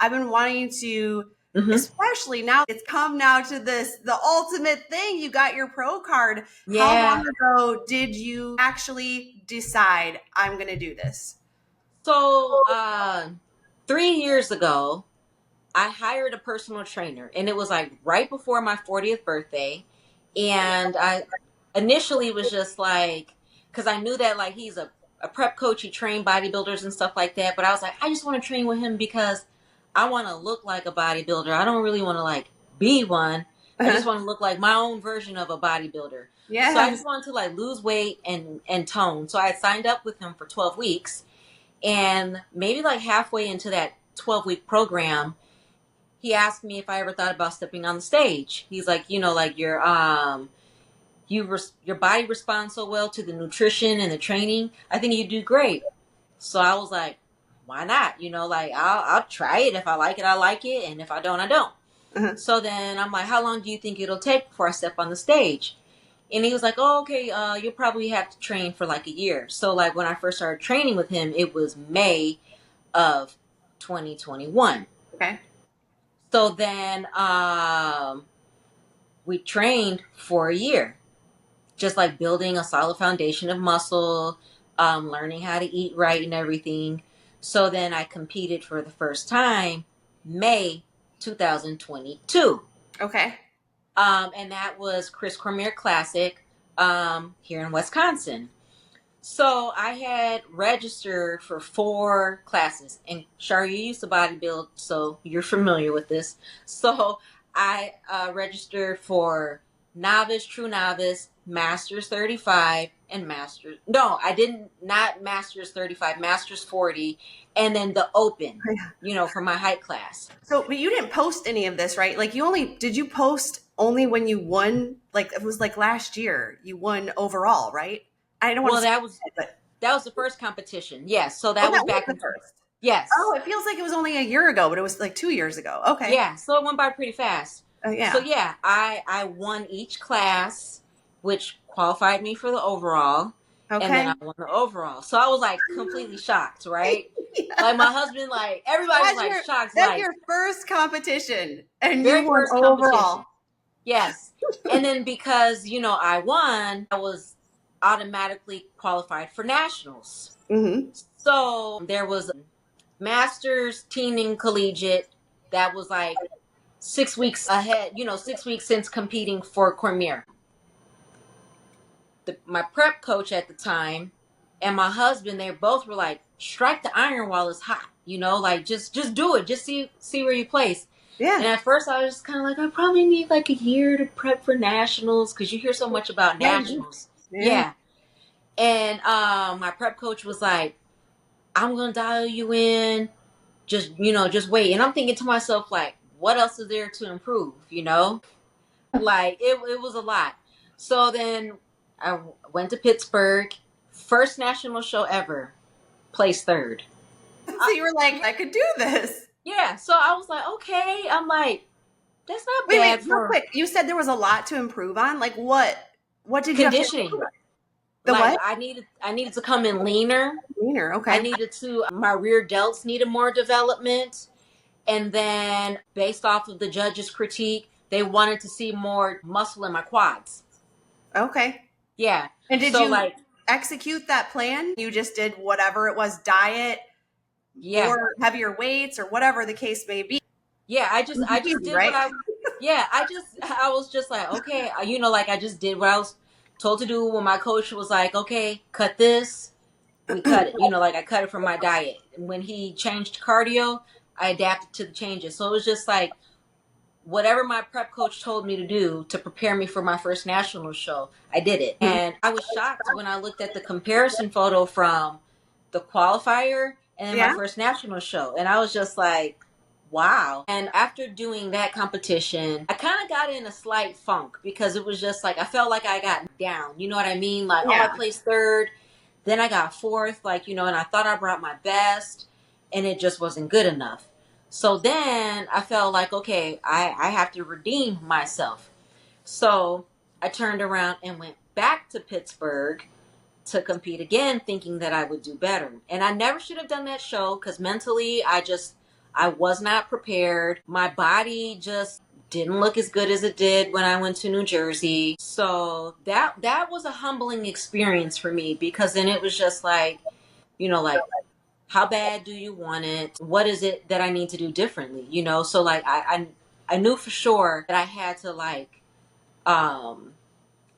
I've been wanting to, Mhm. especially now it's come now to this, the ultimate thing. You got your pro card. How Yeah. long ago did you actually decide I'm going to do this? So 3 years ago, I hired a personal trainer, and it was like right before my 40th birthday. And I initially was just like, because I knew that like he's a prep coach, he trained bodybuilders and stuff like that. But I was like, I just want to train with him because I want to look like a bodybuilder. I don't really want to like be one. I just want to look like my own version of a bodybuilder. So I Yeah. just wanted to like lose weight and tone. So I signed up with him for 12 weeks. And maybe like halfway into that 12-week program, he asked me if I ever thought about stepping on the stage. He's like, like your body responds so well to the nutrition and the training. I think you do great. So I was like, why not? Like I'll try it. If I like it, I like it, and if I don't, I don't. Uh-huh. So then I'm like, how long do you think it'll take before I step on the stage? And he was like, oh, okay, you'll probably have to train for like a year. So like when I first started training with him, it was May of 2021. Okay. So then we trained for a year, just like building a solid foundation of muscle, learning how to eat right and everything. So then I competed for the first time May 2022. Okay. And that was Chris Cormier Classic here in Wisconsin. So I had registered for 4 classes, and Shar, you used to bodybuild, so you're familiar with this. So I registered for novice, true novice, masters 35, and masters. No, I didn't. Not masters 35, masters 40, and then the open. For my height class. So, but you didn't post any of this, right? Like did you post only when you won? Like it was like last year you won overall, right? I don't want Well, to say that was it, but the first competition. Yes, so oh, that was that was back the in. first. Yes. Oh, it feels like it was only a year ago, but it was like 2 years ago. Okay. Yeah, so it went by pretty fast. So Yeah. yeah, I won each class, which qualified me for the overall, and then Okay. I won the overall. So I was like completely shocked, right? Yeah. Like my husband, like everybody was That's like your shocked, that's like your first competition, and you very won first competition. overall. Yes. And then because, I won, I was automatically qualified for nationals. Mm-hmm. So there was masters, teen and collegiate. That was like 6 weeks ahead, 6 weeks since competing for Cormier. My prep coach at the time and my husband, they both were like, strike the iron while it's hot, like just do it. Just see where you place. And Yeah. at first I was kind of like, I probably need like a year to prep for nationals because you hear so much about Yeah. nationals. Yeah. Yeah. And my prep coach was like, I'm going to dial you in. Just wait. And I'm thinking to myself, like, what else is there to improve, Like, it was a lot. So then I went to Pittsburgh. First national show ever. Placed third. So you were like, I could do this. Yeah. So I was like, okay. I'm like, that's not Wait, bad real for quick. You said there was a lot to improve on. Like what? What did you have to improve conditioning. on? The Like, what? I needed to come in leaner. Cleaner. I Okay. needed to, my rear delts needed more development. And then based off of the judges' critique, they wanted to see more muscle in my quads. Okay. Yeah. And did So you like, execute that plan? You just did whatever it was, diet yeah. or heavier weights or whatever the case may be. Yeah, I just Easy, did right? I was just like, okay, like I just did what I was told to do when my coach was like, okay, cut this. We cut it, like I cut it from my diet. And when he changed cardio, I adapted to the changes. So it was just like whatever my prep coach told me to do to prepare me for my first national show, I did it. And I was shocked when I looked at the comparison photo from the qualifier and then my Yeah. first national show. And I was just like, wow. And after doing that competition, I kind of got in a slight funk because it was just like, I felt like I got down. You know what I mean? Like, Yeah. oh, I placed third. Then I got fourth, like, and I thought I brought my best and it just wasn't good enough. So then I felt like, okay, I have to redeem myself. So I turned around and went back to Pittsburgh to compete again, thinking that I would do better. And I never should have done that show because mentally I I was not prepared. My body just didn't look as good as it did when I went to New Jersey. So that was a humbling experience for me, because then it was just like, like, how bad do you want it? What is it that I need to do differently? So like I knew for sure that I had to like um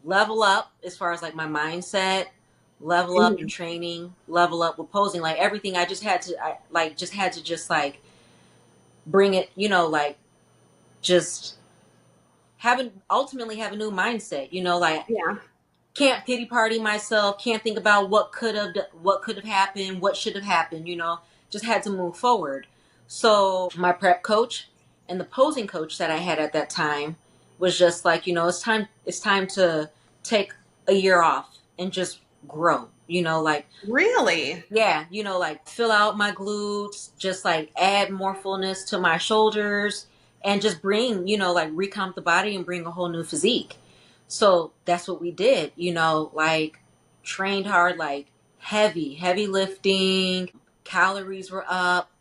level up as far as like my mindset, level up in Mhm. training, level up with posing, like everything. I just like bring it, like just ultimately have a new mindset, like Yeah. can't pity party myself, can't think about what could have happened, what should have happened, just had to move forward. So my prep coach and the posing coach that I had at that time was just like, it's time to take a year off and just grow, like, Really? yeah, like fill out my glutes, just like add more fullness to my shoulders, and just bring, like recomp the body and bring a whole new physique. So that's what we did, like trained hard, like heavy lifting, calories were up.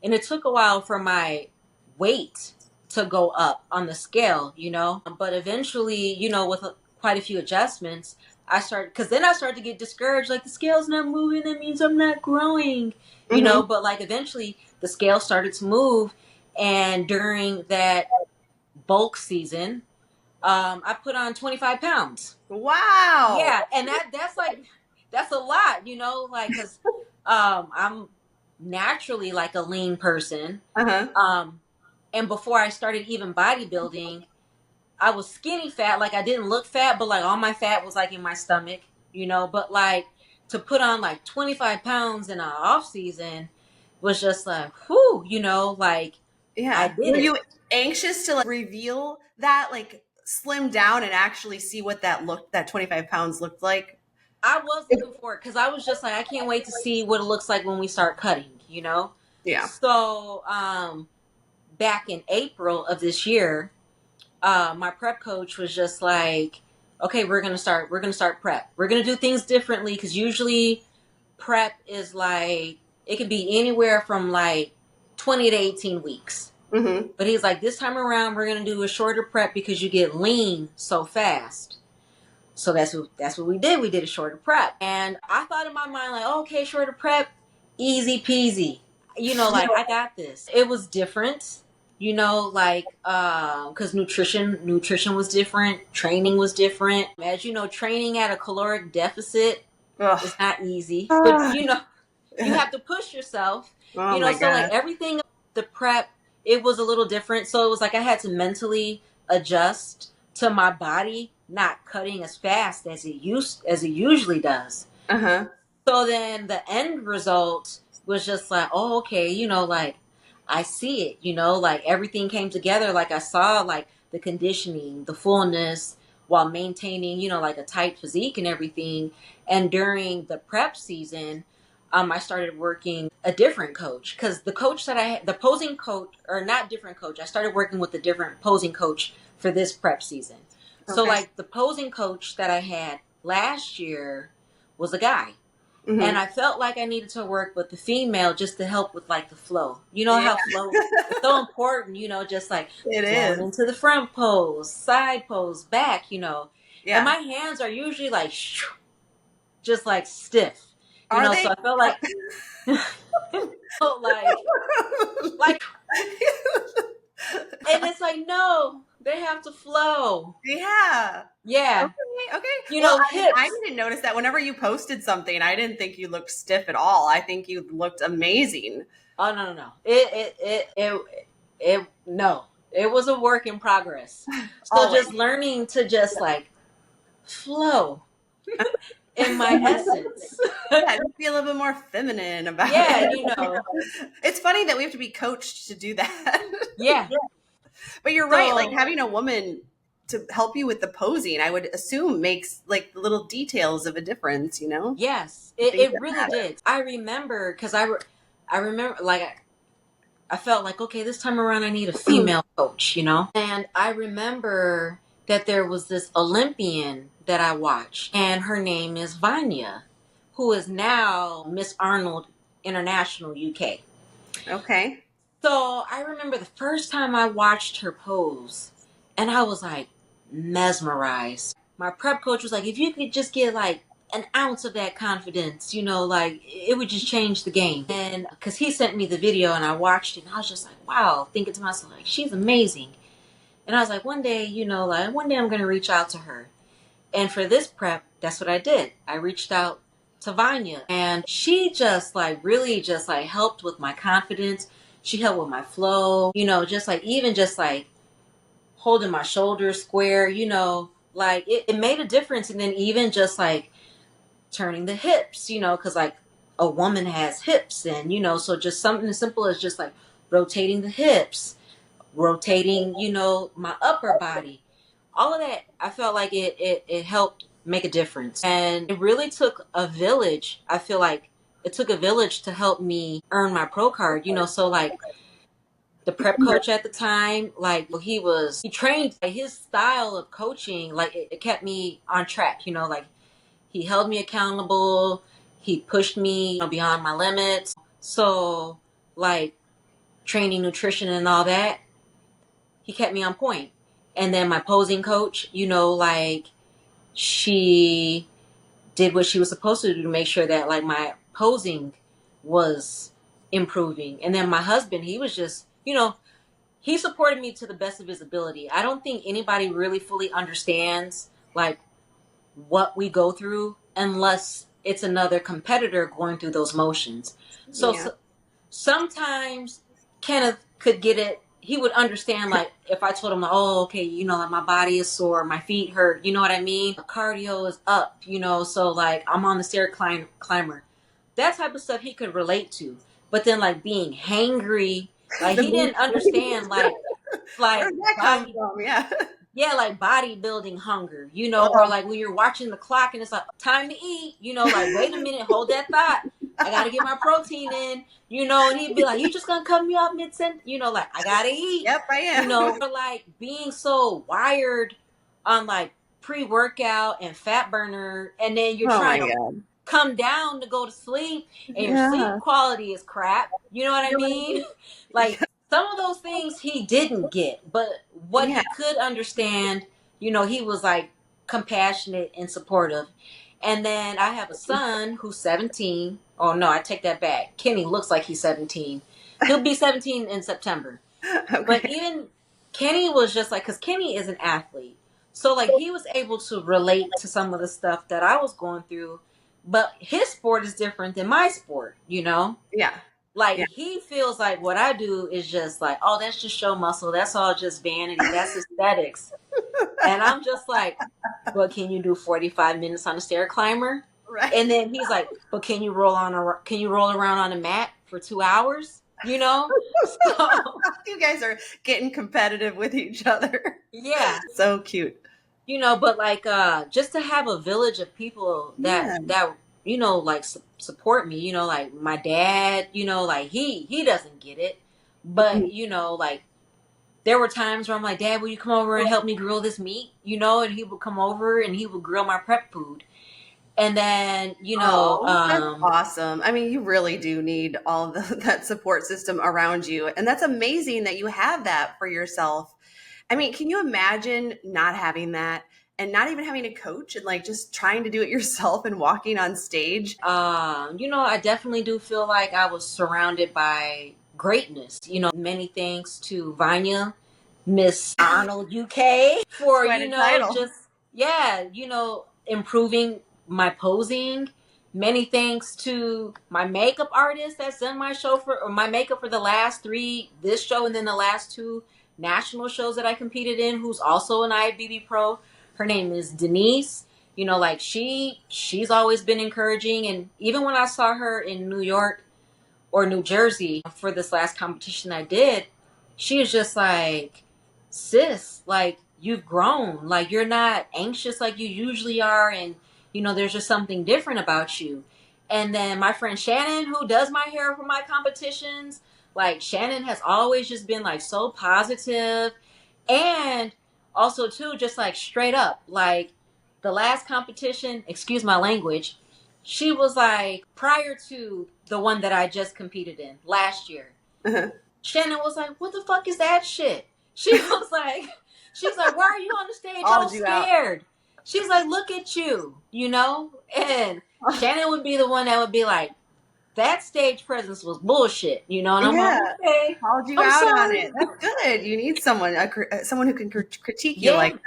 And it took a while for my weight to go up on the scale, but eventually, with quite a few adjustments, because then I started to get discouraged, like the scale's not moving, that means I'm not growing, Hmm. but like eventually the scale started to move. And during that bulk season, I put on 25 pounds. Wow. Yeah. And that's a lot, like, cause, I'm naturally like a lean person. Uh-huh. Um, and before I started even bodybuilding, I was skinny fat. Like I didn't look fat, but like all my fat was like in my stomach, but like to put on like 25 pounds in an off season was just like, whew, like I Yeah. did Were it. you anxious to like reveal that, like slim down and actually see what that 25 pounds looked like? I was looking for it because I was just like, I can't wait to see what it looks like when we start cutting. Yeah. So, back in April of this year, my prep coach was just like, okay, we're gonna start prep. We're gonna do things differently, because usually prep is like, it could be anywhere from like 20 to 18 weeks. Hmm. But he's like, this time around we're gonna do a shorter prep because you get lean so fast. So that's what we did. We did a shorter prep. And I thought in my mind, like, oh, okay, shorter prep, easy peasy. Like I got this. It was different, like because nutrition was different, training was different. As you know, training at a caloric deficit is Ugh. not easy. But Ah. you have to push yourself. Oh my So like God. everything, the prep, it was a little different. So it was like I had to mentally adjust to my body not cutting as fast as it usually does. Uh-huh. So then the end result was just like, oh, okay, like I see it, like everything came together. Like I saw like the conditioning, the fullness, while maintaining, like a tight physique and everything. And during the prep season, I started working a different coach, because the coach that I had, the posing coach, or not different coach, I started working with a different posing coach for this prep season. So Okay. like the posing coach that I had last year was a guy. And Hmm. I felt like I needed to work with the female just to help with like the flow. You know Yeah, how flow is so important, just like it flowing is. into the front pose, side pose, back. And Yeah. my hands are usually like just like stiff, Are so they? I felt like like like and it's like, no, they have to flow. Yeah. Yeah. Okay. Okay. Well, I mean, I Hips. didn't notice that whenever you posted something, I didn't think you looked stiff at all. I think you looked amazing. Oh, no, no, no. No. It was a work in progress. So Always. just learning to just like flow in my essence. Yeah, just be a little bit more feminine about Yeah, it. It's funny that we have to be coached to do that. yeah. But you're right. Like So having a woman to help you with the posing, I would assume makes like the little details of a difference, yes, Things it that really matter. did. I remember because I remember like I felt like, okay, this time around I need a female coach. And I remember that there was this Olympian that I watched, and her name is Vanya, who is now Miss Arnold International UK. Okay. So I remember the first time I watched her pose, and I was like mesmerized. My prep coach was like, if you could just get like an ounce of that confidence, like it would just change the game. And because he sent me the video and I watched it, and I was just like, wow, thinking to myself, like, she's amazing. And I was like, one day, like one day I'm going to reach out to her. And for this prep, that's what I did. I reached out to Vanya, and she just like really just like helped with my confidence. She helped with my flow, just like even just like holding my shoulders square, like it made a difference. And then even just like turning the hips, because like a woman has hips, and so just something as simple as just like rotating the hips, rotating, my upper body, all of that. I felt like it helped make a difference. And it really took a village. I feel like it took a village to help me earn my pro card, so like the prep coach at the time, like he trained, like his style of coaching, like it kept me on track, like he held me accountable, he pushed me, beyond my limits. So like training, nutrition, and all that, he kept me on point. And then my posing coach, like she did what she was supposed to do to make sure that like my posing was improving. And then my husband, he was just, he supported me to the best of his ability. I don't think anybody really fully understands like what we go through unless it's another competitor going through those motions. So, Yeah. so sometimes Kenneth could get it. He would understand, like, if I told him, like, oh, okay, like my body is sore, my feet hurt, you know what I mean? Cardio is up, so like I'm on the climber. That type of stuff he could relate to. But then, like, being hangry, like, The he mood didn't understand, Where like did that come body, from? Yeah. yeah, like bodybuilding hunger, or Oh, like when you're watching the clock and it's like time to eat, like wait a minute, hold that thought. I gotta get my protein in, and he'd be like, you just gonna cut me off mid sentence, like I gotta eat, yep, I am. or like being so wired on like pre workout and fat burner, and then you're Oh my trying to god. come down to go to sleep and your sleep Yeah. quality is crap. You know what I You know what I mean? mean? Like some of those things he didn't get, but what Yeah. he could understand, he was like compassionate and supportive. And then I have a son who's 17. Oh no, I take that back. Kenny looks like he's 17. He'll be 17 in September. But Okay. even Kenny was just like, because Kenny is an athlete. So, like, he was able to relate to some of the stuff that I was going through. But his sport is different than my sport. Yeah. Like, Yeah. he feels like what I do is just like, oh, that's just show muscle. That's all just vanity. That's aesthetics. And I'm just like, but can you do 45 minutes on a stair climber? Right. And then he's like, but can you roll around on a mat for 2 hours? So You guys are getting competitive with each other. yeah. So cute. But like just to have a village of people that Yeah. like support me, like my dad, like he doesn't get it, but like there were times where I'm like, Dad, will you come over and help me grill this meat? And he would come over and he would grill my prep food. And then Oh, that's awesome. I mean, you really do need all that support system around you. And that's amazing that you have that for yourself. I mean, can you imagine not having that and not even having a coach and like just trying to do it yourself and walking on stage? I definitely do feel like I was surrounded by greatness. Many thanks to Vanya, Miss Arnold UK, for, Quite a title. just, yeah, improving my posing. Many thanks to my makeup artist that's done my show or my makeup for the last three, this show, and then the last two national shows that I competed in, who's also an IFBB Pro. Her name is Denise. Like she's always been encouraging. And even when I saw her in New York or New Jersey for this last competition I did, she was just like, sis, like you've grown, like you're not anxious like you usually are, and there's just something different about you. And then my friend Shannon, who does my hair for my competitions, like Shannon has always just been like so positive, and also too just like straight up, like the last competition, excuse my language, she was like, prior to the one that I just competed in last year, Shannon was like, "What the fuck is that shit?" She was like, "She's like, why are you on the stage all Called you out. scared?" She's like, "Look at you, you know." And Shannon would be the one that would be like, "That stage presence was bullshit," you know. And I'm Yeah, like, "Okay, called you I'm out on sorry." it. That's good. You need someone, someone who can critique you like Yeah.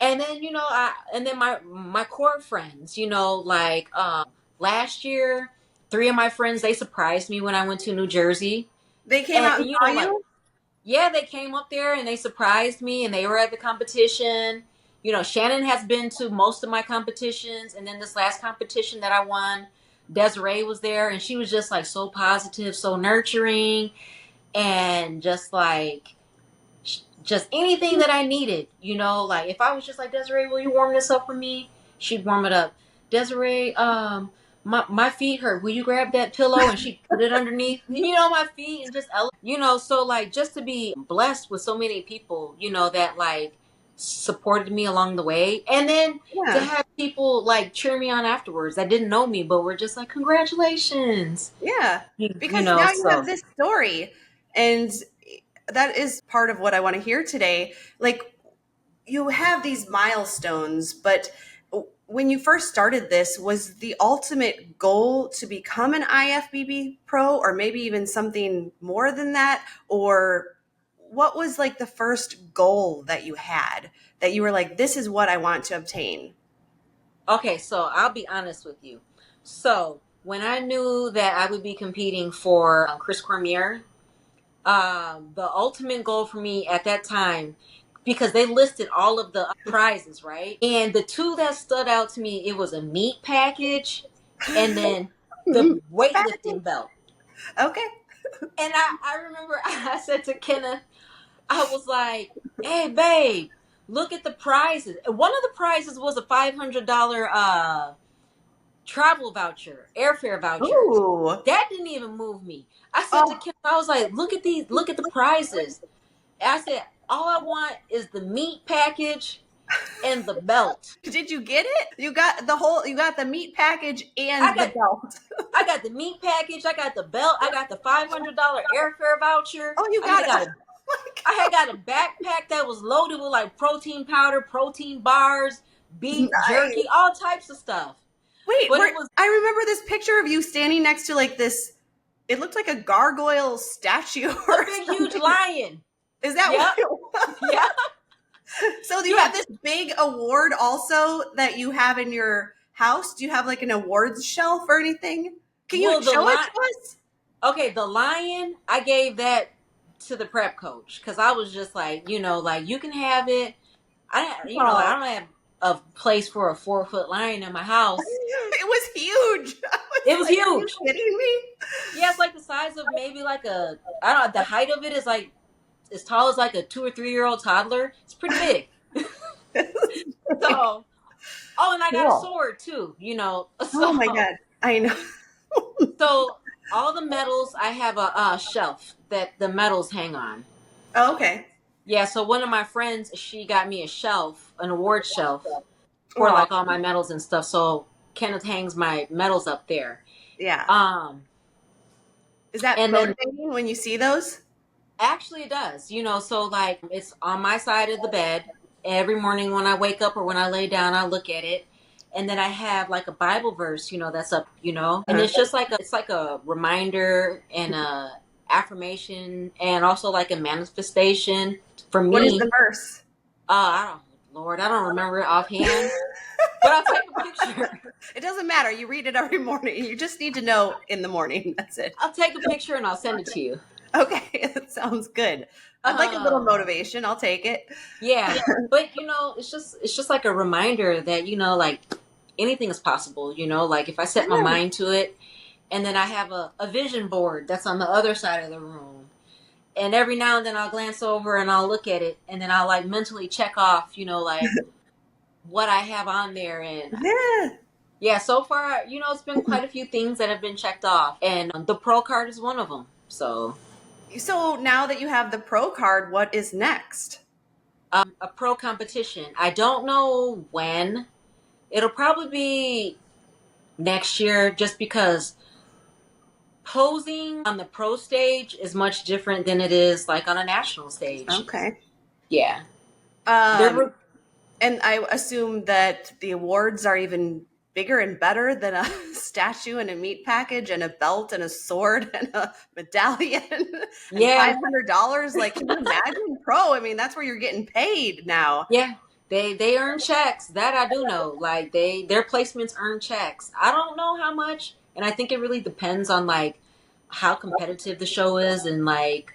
And then my core friends, last year, three of my friends, they surprised me when I went to New Jersey. they came And, out and and saw like, you. yeah, they came up there and they surprised me and they were at the competition. Shannon has been to most of my competitions, and then this last competition that I won, Desiree was there, and she was just like so positive, so nurturing, and just like just anything that I needed, like if I was just like, "Desiree, will you warm this up for me?" She'd warm it up. "Desiree, my feet hurt. Will you grab that pillow?" And she put it underneath, my feet, and just so like just to be blessed with so many people, that like supported me along the way, and then to Yeah, have people like cheer me on afterwards that didn't know me but were just like, "Congratulations," yeah. Because now you have so this story, and that is part of what I want to hear today. Like, you have these milestones, but when you first started this, was the ultimate goal to become an IFBB pro, or maybe even something more than that? Or what was like the first goal that you had that you were like, this is what I want to obtain? Okay, so I'll be honest with you. So when I knew that I would be competing for Chris Cormier, the ultimate goal for me at that time, because they listed all of the prizes, right? And the two that stood out to me, it was a meat package and then the weightlifting belt. Okay. And I remember I said to Kenneth, I was like, "Hey, babe, look at the prizes." One of the prizes was a $500 travel voucher, airfare voucher. Ooh. That didn't even move me. I said to Oh, Kim, I was like, "Look at these, look at the prizes." And I said, "All I want is the meat package and the belt." did you get it? You got the meat package I and the got belt. I got the meat package, I got the belt, I got the $500 airfare voucher. Oh, you I had got it. Oh got a my I had God. got a backpack that was loaded with like protein powder, protein bars, beef Nice. jerky, all types of stuff. Wait, But it was I remember this picture of you standing next to like this, it looked like a gargoyle statue a or big huge something. lion. Is that what Yep. it was? Yep. So do you Yeah. have this big award also that you have in your house? Do you have like an awards shelf or anything? Can you Well, the show it lion. to us? Okay, the lion. I gave that to the prep coach because I was just like, like you can have it. Like, I Oh, don't have a place for a 4-foot lion in my house. it was huge. I was It was like, are you huge. kidding me? Yeah, it's like the size of maybe like a. I don't know. The height of it is like as tall as like a 2 or 3 year old toddler. It's pretty big. So, oh, and I got a Cool. sword too. Oh my So God. I know. so all the medals. I have a shelf that the medals hang on. Oh, okay. Yeah, so one of my friends, she got me a shelf, an award shelf for Oh, like all my medals and stuff. So Kenneth hangs my medals up there. yeah. Um, Is that and then motivating when you see those? actually it does, so like it's on my side of the bed. Every morning when I wake up or when I lay down, I look at it. And then I have like a Bible verse, that's up, and Uh, it's just like it's like a reminder and a affirmation and also like a manifestation for what is the me. verse? I don't, Lord, I don't remember it offhand. But I'll take a picture. It doesn't matter. You read it every morning. You just need to know in the morning. That's it. I'll take a picture and I'll send it to you. Okay, that sounds good. I'd like a little Um, motivation. I'll take it. yeah, but it's just like a reminder that like anything is possible. Like if I set my Yeah. mind to it, and then I have a vision board that's on the other side of the room, and every now and then I'll glance over and I'll look at it, and then I'll like mentally check off, like what I have on there, and Yeah. yeah, so far, it's been quite a few things that have been checked off, and the pro card is one of them. So, So now that you have the pro card, what is next? a pro competition. I don't know when. It'll probably be next year, just because Posing on the pro stage is much different than it is like on a national stage. Okay. Yeah. There Um, were and I assume that the awards are even bigger and better than a statue and a meat package and a belt and a sword and a medallion and yeah, $500. Like, can you imagine pro? I mean, that's where you're getting paid now. yeah. They earn checks. That I do know. Like their placements earn checks. I don't know how much, and I think it really depends on like how competitive the show is and like,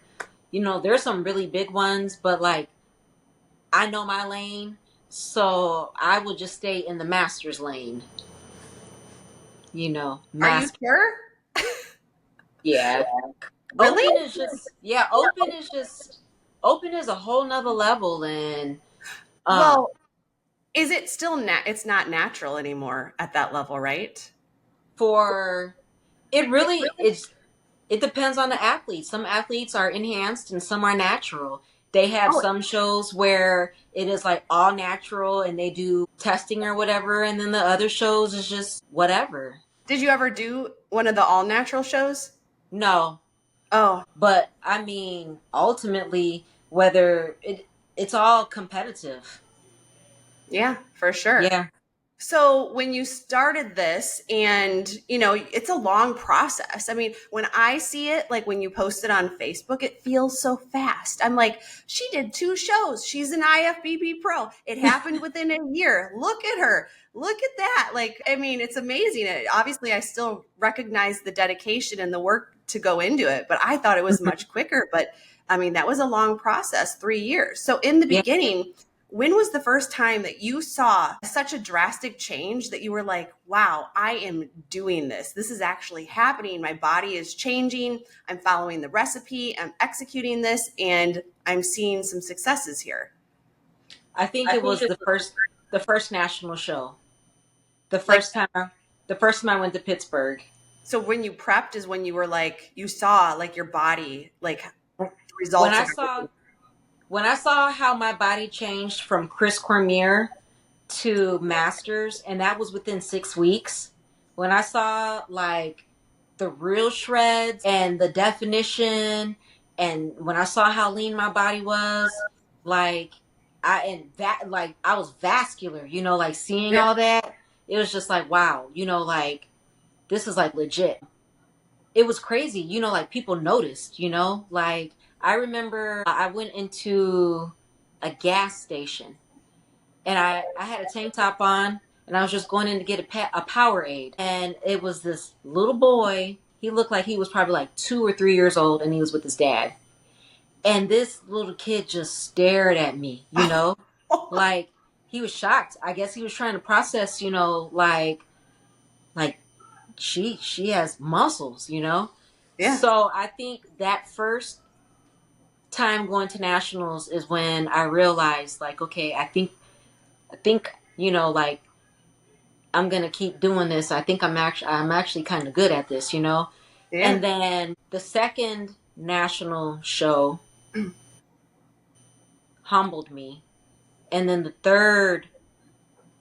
there's some really big ones, but like I know my lane, so I would just stay in the masters lane. Are you Master. sure? Yeah. Really? Open is a whole nother level, and um Well, is it still it's not natural anymore at that level, right? for it really it depends on the athlete. Some athletes are enhanced and some are natural. They have Oh, some shows where it is like all natural and they do testing or whatever, and then the other shows is just whatever. did you ever do one of the all natural shows? No, Oh, but I mean, ultimately, whether it's all competitive. yeah, for sure. Yeah. So when you started this, and it's a long process. I mean, when I see it, like when you post it on Facebook, it feels so fast. I'm like, she did 2 shows. She's an IFBB pro. It happened within a year. Look at her. Look at that. Like, I mean, it's amazing. Obviously, I still recognize the dedication and the work to go into it, but I thought it was much quicker. But I mean, that was a long process, 3 years. So in the Yeah. beginning, when was the first time that you saw such a drastic change that you were like, wow, I am doing this? This is actually happening. My body is changing. I'm following the recipe. I'm executing this, and I'm seeing some successes here. I think it was the first national show. The Like, first time the first time I went to Pittsburgh. so when you prepped is when you were like, you saw like your body, like When results I of saw when I saw how my body changed from Chris Cormier to Masters, and that was within 6 weeks. When I saw like the real shreds and the definition, and when I saw how lean my body was, like I was vascular, like seeing yeah. all that, it was just like wow, like this is like legit. It was crazy, like people noticed, like I remember I went into a gas station and I had a tank top on and I was just going in to get a Powerade. And it was this little boy. He looked like he was probably like 2 or 3 years old and he was with his dad. And this little kid just stared at me, like he was shocked. I guess he was trying to process, like she has muscles, Yeah. So I think that first time going to nationals is when I realized like, okay, I think, like I'm gonna keep doing this. I think I'm actually kind of good at this, Yeah. And then the second national show humbled me, and then the third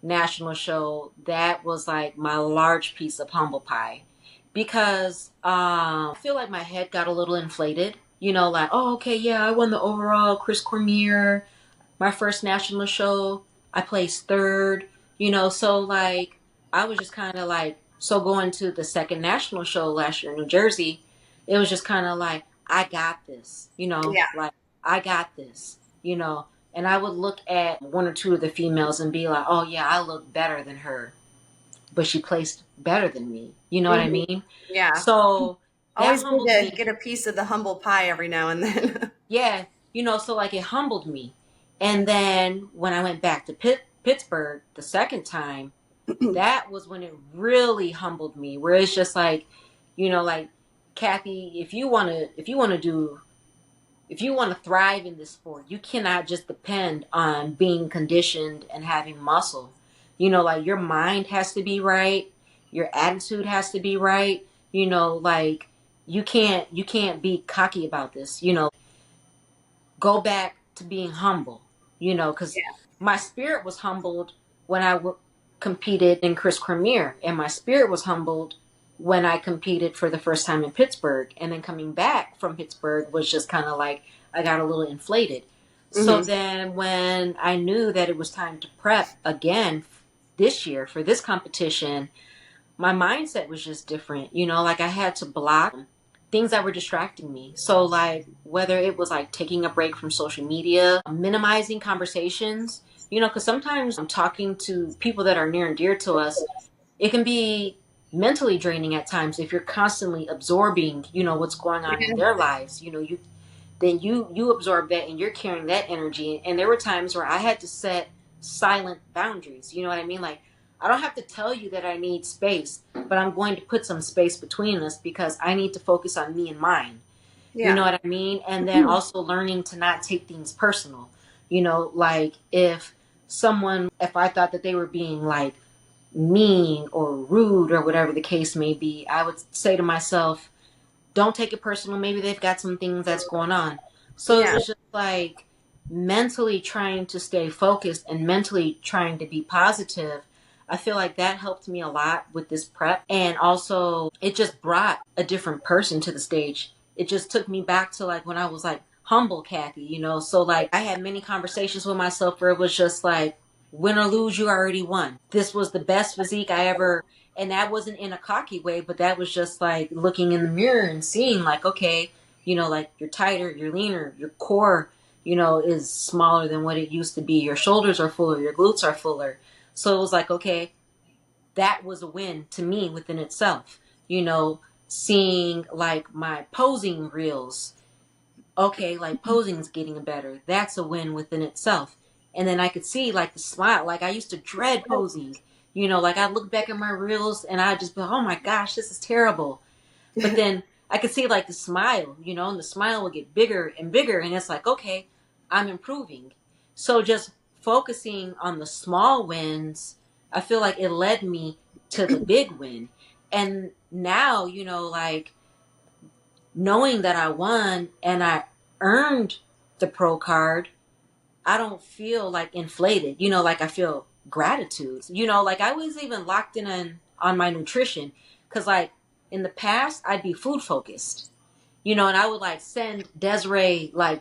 national show that was like my large piece of humble pie, because I feel like my head got a little inflated. Like, oh, okay, yeah, I won the overall Chris Cormier, my first national show. I placed third, so like I was just kind of like, so going to the second national show last year in New Jersey, it was just kind of like, I got this, Yeah. like I got this, and I would look at one or two of the females and be like, oh yeah, I look better than her, but she placed better than me. You know what I Mhm. mean? Yeah. So that Always good humbled to me. get a piece of the humble pie every now and then. Yeah, so like it humbled me. And then when I went back to Pittsburgh the second time, that was when it really humbled me. Where it's just like, like Kathy, if you want to thrive in this sport, you cannot just depend on being conditioned and having muscle. Like your mind has to be right, your attitude has to be right. Like you can't be cocky about this. Go back to being humble. Because Yeah. my spirit was humbled when I competed in Chris Cormier, and my spirit was humbled when I competed for the first time in Pittsburgh. And then coming back from Pittsburgh was just kind of like I got a little inflated. So Hmm. then when I knew that it was time to prep again this year for this competition, my mindset was just different. Like I had to block things that were distracting me. So, like, whether it was like taking a break from social media, minimizing conversations, because sometimes I'm talking to people that are near and dear to us, it can be mentally draining at times if you're constantly absorbing, what's going on in Yeah. their lives. You absorb that and you're carrying that energy. And there were times where I had to set silent boundaries. You know what I mean? Like, I don't have to tell you that I need space, but I'm going to put some space between us because I need to focus on me and mine. You know Yeah. what I mean? And then also learning to not take things personal. Like if I thought that they were being like mean or rude or whatever the case may be, I would say to myself, don't take it personal. Maybe they've got some things that's going on. So it Yeah. was just like mentally trying to stay focused and mentally trying to be positive. I feel like that helped me a lot with this prep. And also, it just brought a different person to the stage. It just took me back to like when I was like humble Kathy. So like I had many conversations with myself where it was just like, win or lose, you already won. This was the best physique I ever, and that wasn't in a cocky way, but that was just like looking in the mirror and seeing like, okay, like you're tighter, you're leaner, your core, is smaller than what it used to be. Your shoulders are fuller, your glutes are fuller. So it was like, okay, that was a win to me within itself. Seeing like my posing reels, okay, like posing's getting better. That's a win within itself. And then I could see like the smile. Like I used to dread posing. Like I look back at my reels and I just be, oh my gosh, this is terrible. But then I could see like the smile, and the smile would get bigger and bigger. And it's like, okay, I'm improving. So just focusing on the small wins, I feel like it led me to the big win. And now, like knowing that I won and I earned the pro card, I don't feel like inflated. Like I feel gratitude. Like I was even locked in on my nutrition because like in the past I'd be food focused. And I would like send Desiree like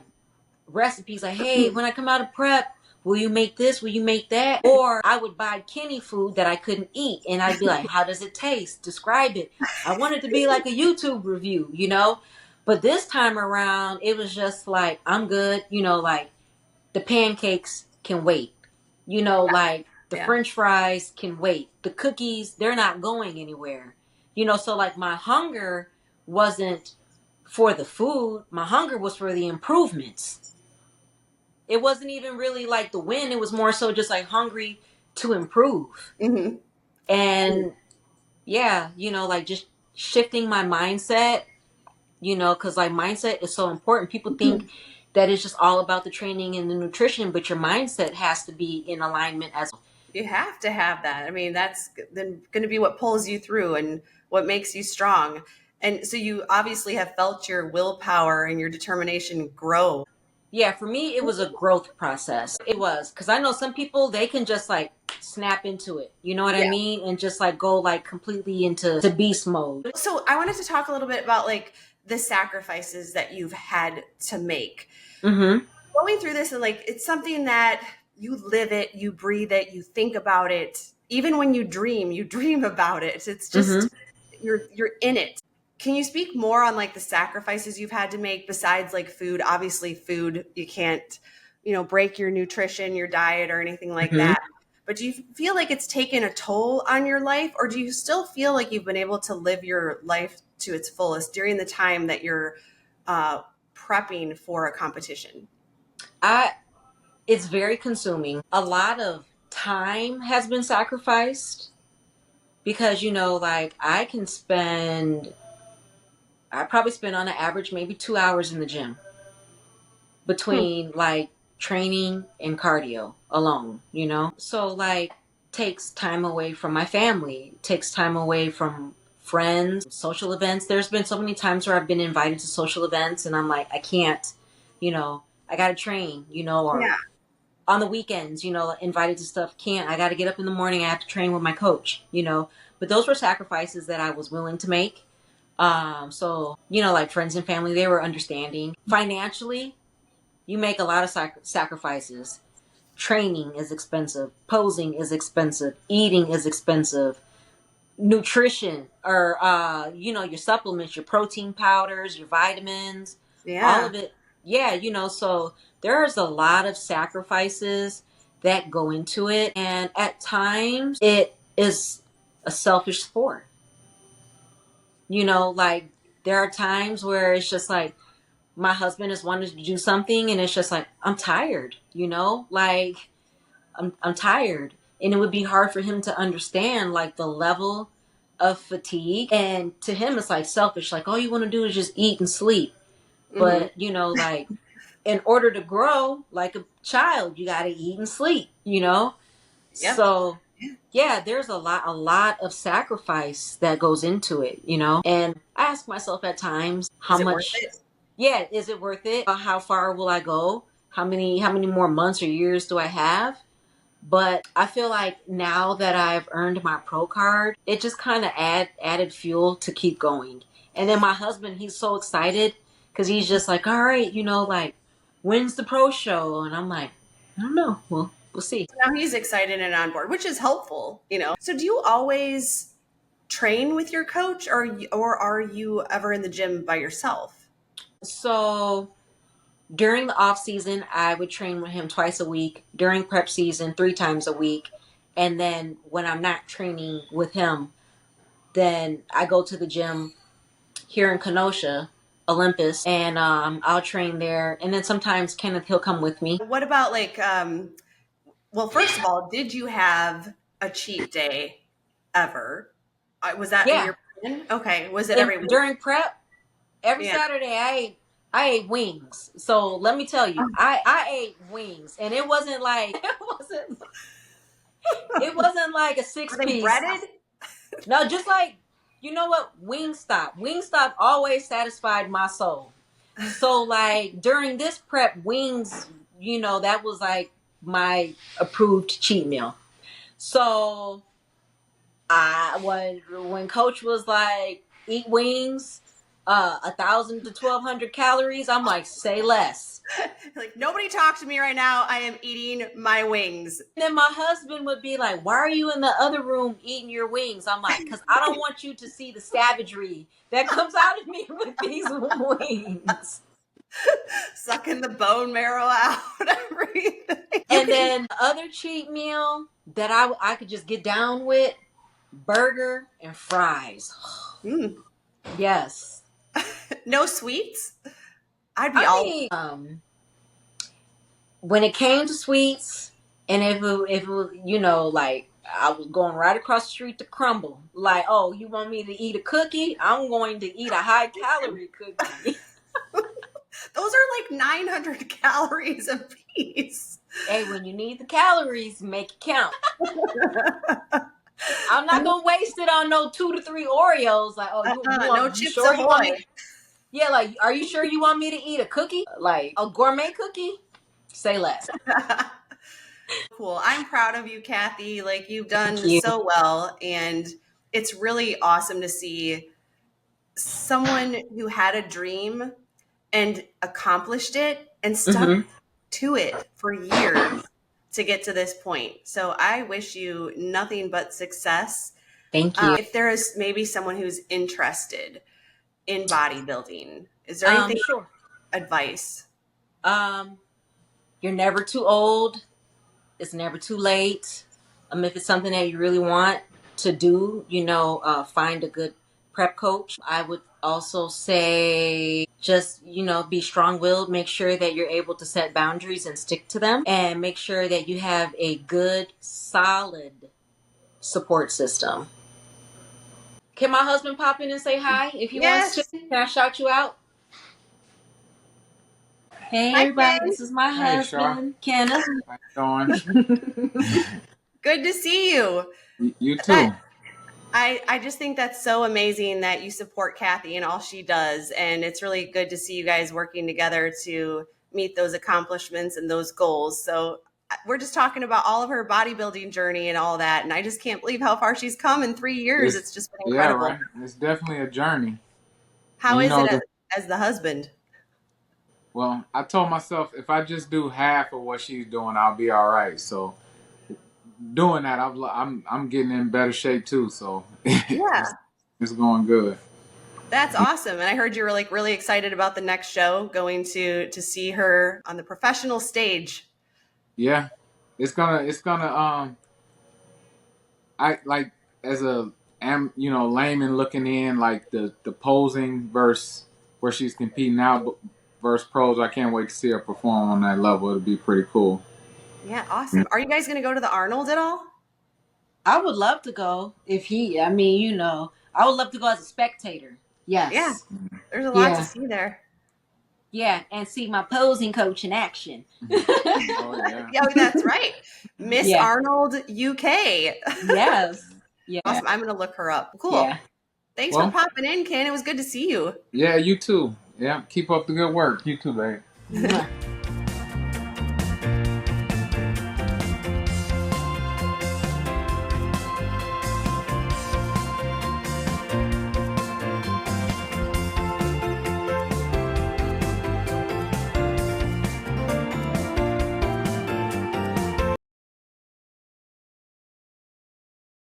recipes like, hey, when I come out of prep, will you make this? Will you make that? Or I would buy Kenny food that I couldn't eat and I'd be like, how does it taste? Describe it. I want it to be like a YouTube review. But this time around, it was just like, I'm good. Like the pancakes can wait. Like the Yeah. French fries can wait. The cookies, they're not going anywhere. So like my hunger wasn't for the food. My hunger was for the improvements. It wasn't even really like the win. It was more so just like hungry to improve. Hmm. And yeah, like just shifting my mindset, because like mindset is so important. People think that it's just all about the training and the nutrition, but your mindset has to be in alignment as well. You have to have that. I mean, that's then going to be what pulls you through and what makes you strong. And so you obviously have felt your willpower and your determination grow. Yeah, for me, it was a growth process. It was because I know some people they can just like snap into it. You know what I Yeah. mean? And just like go like completely into to beast mode. So I wanted to talk a little bit about like the sacrifices that you've had to make. Mm-hmm. Going through this and like it's something that you live it, you breathe it, you think about it. Even when you dream about it. It's Mm-hmm. just you're in it. Can you speak more on like the sacrifices you've had to make besides like food? Obviously, food, you can't, break your nutrition, your diet, or anything like Mm-hmm. that. But do you feel like it's taken a toll on your life, or do you still feel like you've been able to live your life to its fullest during the time that you're uh, prepping for a competition? I It's very consuming. A lot of time has been sacrificed because like I probably spend on an average maybe 2 hours in the gym Hmm. between like training and cardio alone. So like takes time away from my family, takes time away from friends, social events. There's been so many times where I've been invited to social events and I'm like, I can't, I gotta train, or Yeah. on the weekends, invited to stuff. Can't, I got to get up in the morning. I have to train with my coach, but those were sacrifices that I was willing to make. So, like friends and family, they were understanding. Financially, you make a lot of sacrifices. Training is expensive. Posing is expensive. Eating is expensive. Nutrition, or your supplements, your protein powders, your vitamins, all Yeah. of it. Yeah, so there's a lot of sacrifices that go into it, and at times it is a selfish sport. Like there are times where it's just like my husband is wanting to do something and it's just like I'm tired, like I'm tired. And it would be hard for him to understand like the level of fatigue. And to him, it's like selfish. Like all you want to do is just eat and sleep. Hmm. But, like in order to grow like a child, you got to eat and sleep. Yep. So yeah, there's a lot of sacrifice that goes into it. And I ask myself at times, how Is it worth much, it? yeah, is it worth it? How far will I go? How many more months or years do I have? But I feel like now that I've earned my pro card, it just kind of added fuel to keep going. And then my husband, he's so excited because he's just like, all right, like, when's the pro show? And I'm like, I don't know. Well, we'll see. Now he's excited and on board, which is helpful. So do you always train with your coach, or are you ever in the gym by yourself? So during the off season, I would train with him twice a week. During prep season, 3 times a week. And then when I'm not training with him, then I go to the gym here in Kenosha, Olympus, and I'll train there. And then sometimes Kenneth, he'll come with me. What about like well, first of all, did you have a cheat day ever? Was that in Yeah, your plan? Okay. Was it and every week? during prep, every Yeah. Saturday I ate wings. So let me tell you, I ate wings, and it wasn't like it wasn't like a six Were they piece. breaded? No, just like, you know what, Wingstop. Wingstop always satisfied my soul. So like during this prep, wings, that was like my approved cheat meal. So when coach was like, eat wings, 1,000 to 1,200 calories, I'm like, say less. Like, nobody talk to me right now. I am eating my wings. And then my husband would be like, why are you in the other room eating your wings? I'm like, because I don't want you to see the savagery that comes out of me with these wings. Sucking the bone marrow out, everything. You And can then the other cheat meal that I could just get down with, burger and fries. mm, Yes. no sweets. I'd be I all mean, when it came to sweets, and if it, like I was going right across the street to Crumble, like, oh, you want me to eat a cookie? I'm going to eat a high calorie cookie. those are like 900 calories a piece. Hey, when you need the calories, make it count. I'm not gonna waste it on no 2 to 3 Oreos. Like, oh, No you chips sure you want ahoy. me? Yeah, like, are you sure you want me to eat a cookie? Like a gourmet cookie? Say less. Cool. I'm proud of you, Kathy. Like, you've Thank done you. so well, and it's really awesome to see someone who had a dream and accomplished it and stuck Hmm. to it for years to get to this point. So I wish you nothing but success. Thank you. If there is maybe someone who's interested in bodybuilding, is there anything, Sure. advice? Um, you're never too old. It's never too late. If it's something that you really want to do, find a good prep coach. I would also say just, be strong willed. Make sure that you're able to set boundaries and stick to them. And make sure that you have a good, solid support system. Can my husband pop in and say hi if he wants to? Yes. Can I shout you out? Hey, Hi, everybody. Ken. This is my Hey, Shaw. husband, Kenneth. How you doing? Good to see you. You That too. I just think that's so amazing that you support Kathy and all she does. And it's really good to see you guys working together to meet those accomplishments and those goals. So we're just talking about all of her bodybuilding journey and all that, and I just can't believe how far she's come in 3 years. It's It's just been yeah, incredible. right. It's definitely a journey, How and is it as the husband? well, I told myself if I just do half of what she's doing, I'll be all right. So doing that, I'm getting in better shape too. So Yeah, it's going good. that's awesome. And I heard you were like really excited about the next show, going to see her on the professional stage. Yeah, it's gonna. I like as a am layman looking in, like the posing versus where she's competing now versus pros. I can't wait to see her perform on that level. It'll be pretty cool. Yeah, awesome. Are you guys going to go to the Arnold at all? I would love to go if he, I mean, you know, I would love to go as a spectator. Yeah, Yes. there's a lot to Yeah. see there. Yeah. And see my posing coach in action. Oh yeah. Yeah, that's right. Miss Yeah. Arnold UK. Yes. Yeah. Awesome. I'm going to look her up. Cool. Yeah. Thanks for Well, popping in, Ken. It was good to see you. yeah, you too. Yeah, keep up the good work. You too, babe. Mwah.